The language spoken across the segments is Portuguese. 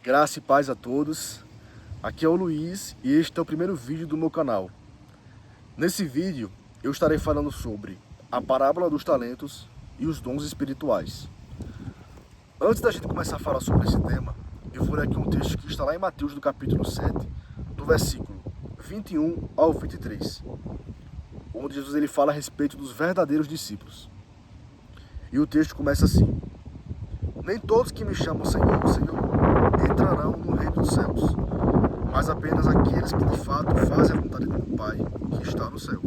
Graça e paz a todos. Aqui é o Luiz e este é o primeiro vídeo do meu canal. Nesse vídeo eu estarei falando sobre a parábola dos talentos e os dons espirituais. Antes da gente começar a falar sobre esse tema, eu vou ler aqui um texto que está lá em Mateus do capítulo 7, do versículo 21 ao 23, onde Jesus ele fala a respeito dos verdadeiros discípulos. E o texto começa assim: Nem todos que me chamam Senhor, Senhor, entrarão no reino dos céus, mas apenas aqueles que de fato fazem a vontade do meu Pai, que está no céu.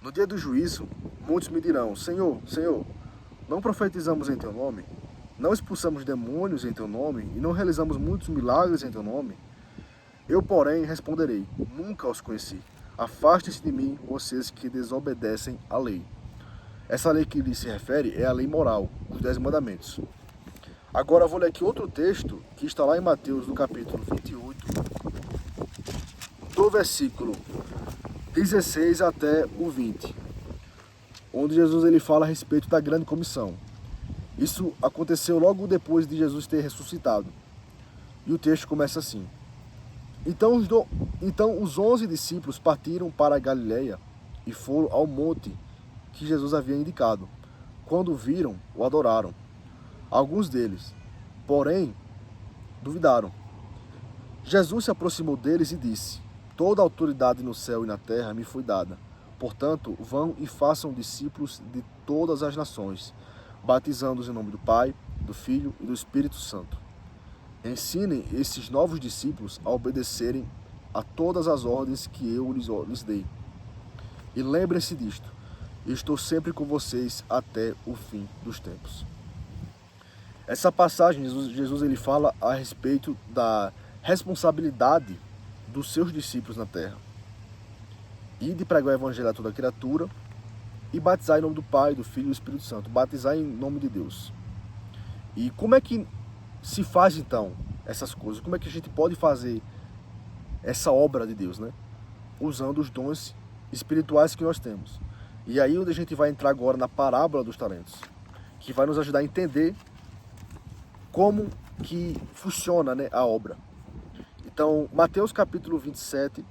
No dia do juízo, muitos me dirão: Senhor, Senhor, não profetizamos em teu nome? Não expulsamos demônios em teu nome? E não realizamos muitos milagres em teu nome? Eu, porém, responderei: Nunca os conheci. Afastem-se de mim, vocês que desobedecem à lei. Essa lei que ele se refere é a lei moral, os 10 mandamentos. Agora eu vou ler aqui outro texto que está lá em Mateus, no capítulo 28, do versículo 16 até o 20, onde Jesus ele fala a respeito da grande comissão. Isso aconteceu logo depois de Jesus ter ressuscitado. E o texto começa assim: Então os 11 discípulos partiram para a Galileia e foram ao monte que Jesus havia indicado. Quando o viram, o adoraram. Alguns deles, porém, duvidaram. Jesus se aproximou deles e disse: Toda a autoridade no céu e na terra me foi dada. Portanto, vão e façam discípulos de todas as nações, batizando-os em nome do Pai, do Filho e do Espírito Santo. Ensinem esses novos discípulos a obedecerem a todas as ordens que eu lhes dei. E lembrem-se disto: eu estou sempre com vocês até o fim dos tempos. Essa passagem, Jesus ele fala a respeito da responsabilidade dos seus discípulos na terra. E de pregar o evangelho a toda criatura e batizar em nome do Pai, do Filho e do Espírito Santo. Batizar em nome de Deus. E como é que se faz então essas coisas? Como é que a gente pode fazer essa obra de Deus, né? Usando os dons espirituais que nós temos. E aí onde a gente vai entrar agora na parábola dos talentos, que vai nos ajudar a entender como que funciona, né, a obra. Então, Mateus capítulo 27,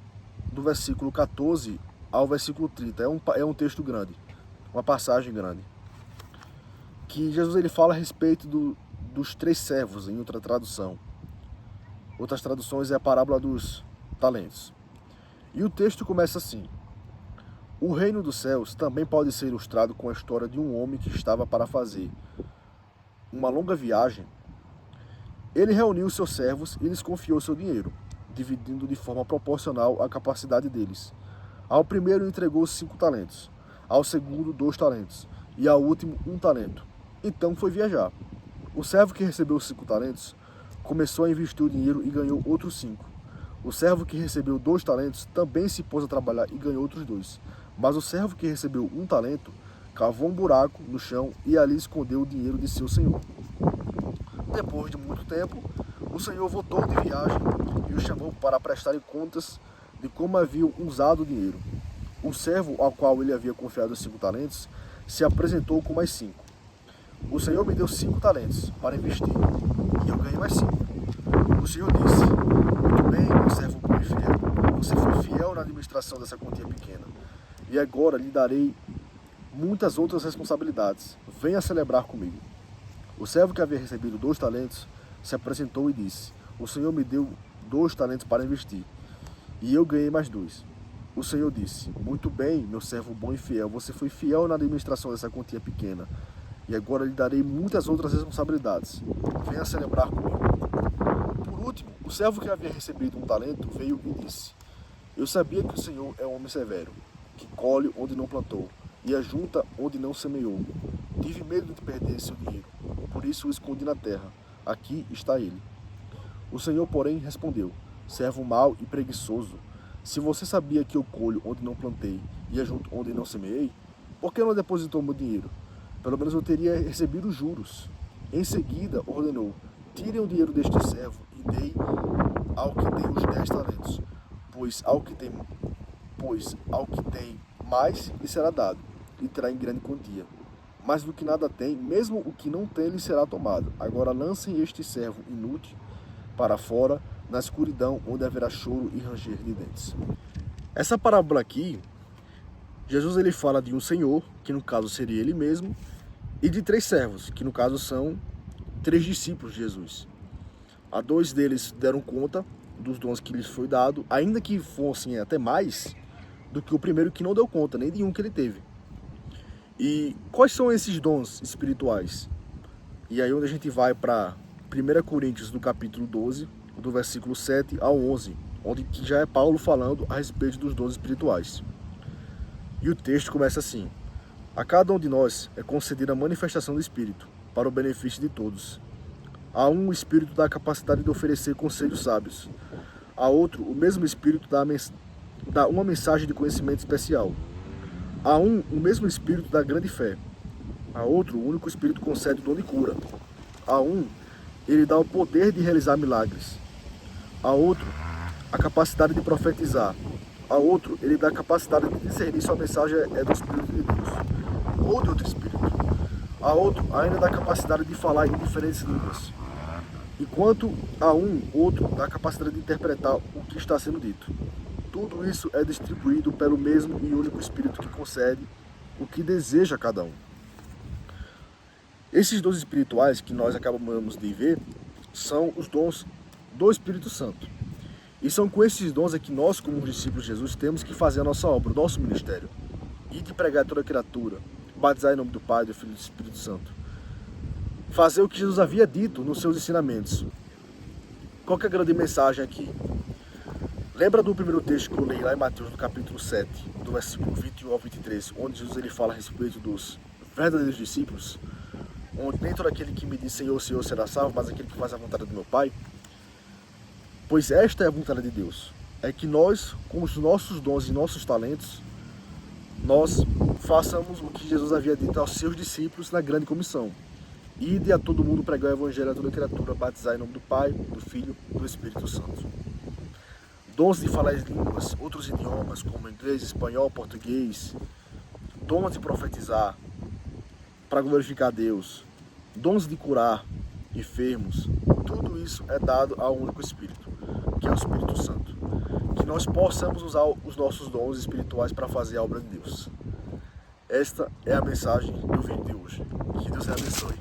do versículo 14 ao versículo 30, é um texto grande, uma passagem grande, que Jesus ele fala a respeito dos 3 servos, em outra tradução. Outras traduções é a parábola dos talentos. E o texto começa assim: O reino dos céus também pode ser ilustrado com a história de um homem que estava para fazer uma longa viagem. Ele reuniu seus servos e lhes confiou seu dinheiro, dividindo de forma proporcional à capacidade deles. Ao primeiro entregou 5 talentos, ao segundo 2 talentos e ao último 1 talento. Então foi viajar. O servo que recebeu 5 talentos começou a investir o dinheiro e ganhou outros 5. O servo que recebeu 2 talentos também se pôs a trabalhar e ganhou outros 2. Mas o servo que recebeu 1 talento cavou um buraco no chão e ali escondeu o dinheiro de seu senhor. Depois de muito tempo, o senhor voltou de viagem e o chamou para prestarem contas de como haviam usado o dinheiro. O servo ao qual ele havia confiado os 5 talentos se apresentou com mais 5. O senhor me deu 5 talentos para investir e eu ganhei mais 5. O senhor disse: Muito bem, meu servo bom e fiel. Você foi fiel na administração dessa quantia pequena. E agora lhe darei muitas outras responsabilidades. Venha celebrar comigo. O servo que havia recebido 2 talentos se apresentou e disse: O senhor me deu 2 talentos para investir e eu ganhei mais 2. O senhor disse: Muito bem, meu servo bom e fiel. Você foi fiel na administração dessa quantia pequena e agora lhe darei muitas outras responsabilidades. Venha celebrar comigo. Por último, o servo que havia recebido 1 talento veio e disse: Eu sabia que o senhor é um homem severo, que colhe onde não plantou e ajunta onde não semeou. Tive medo de perder seu dinheiro, por isso o escondi na terra. Aqui está ele. O senhor, porém, respondeu: Servo mau e preguiçoso, se você sabia que eu colho onde não plantei e ajunto onde não semeei, por que não depositou meu dinheiro? Pelo menos eu teria recebido juros. Em seguida ordenou: Tirem o dinheiro deste servo e dei ao que tem os 10 talentos, pois ao que tem mais lhe será dado, e terá em grande quantia. Mas do que nada tem, mesmo o que não tem lhe será tomado. Agora lancem este servo inútil para fora, na escuridão, onde haverá choro e ranger de dentes. Essa parábola aqui, Jesus ele fala de um senhor, que no caso seria ele mesmo, e de 3 servos, que no caso são 3 discípulos de Jesus. A 2 deles deram conta dos dons que lhes foi dado, ainda que fossem até mais do que o primeiro, que não deu conta nem de um que ele teve. E quais são esses dons espirituais? E aí onde a gente vai para 1 Coríntios, do capítulo 12, do versículo 7 ao 11, onde que já é Paulo falando a respeito dos dons espirituais. E o texto começa assim: a cada um de nós é concedida a manifestação do Espírito, para o benefício de todos. A um, o Espírito dá a capacidade de oferecer conselhos sábios. A outro, o mesmo Espírito dá uma mensagem de conhecimento especial. A um, o mesmo Espírito dá grande fé. A outro, o único Espírito concede o dom de cura. A um, ele dá o poder de realizar milagres. A outro, a capacidade de profetizar. A outro, ele dá a capacidade de discernir se a mensagem é do Espírito de Deus ou de outro Espírito. A outro, ainda dá a capacidade de falar em diferentes línguas. Enquanto a um, outro, dá a capacidade de interpretar o que está sendo dito. Tudo isso é distribuído pelo mesmo e único Espírito que concede o que deseja cada um. Esses dons espirituais que nós acabamos de ver são os dons do Espírito Santo. E são com esses dons é que nós, como discípulos de Jesus, temos que fazer a nossa obra, o nosso ministério. E de pregar toda a criatura, batizar em nome do Pai, do Filho e do Espírito Santo. Fazer o que Jesus havia dito nos seus ensinamentos. Qual que é a grande mensagem aqui? Lembra do primeiro texto que eu li lá em Mateus, no capítulo 7, do versículo 21 ao 23, onde Jesus ele fala a respeito dos verdadeiros discípulos, onde nem todo aquele que me diz Senhor, Senhor será salvo, mas aquele que faz a vontade do meu Pai? Pois esta é a vontade de Deus, é que nós, com os nossos dons e nossos talentos, nós façamos o que Jesus havia dito aos seus discípulos na grande comissão. Ide a todo mundo pregar o evangelho a toda criatura, batizar em nome do Pai, do Filho e do Espírito Santo. Dons de falar as línguas, outros idiomas, como inglês, espanhol, português. Dons de profetizar, para glorificar a Deus. Dons de curar enfermos. Tudo isso é dado ao único Espírito, que é o Espírito Santo. Que nós possamos usar os nossos dons espirituais para fazer a obra de Deus. Esta é a mensagem do vídeo de hoje. Que Deus te abençoe.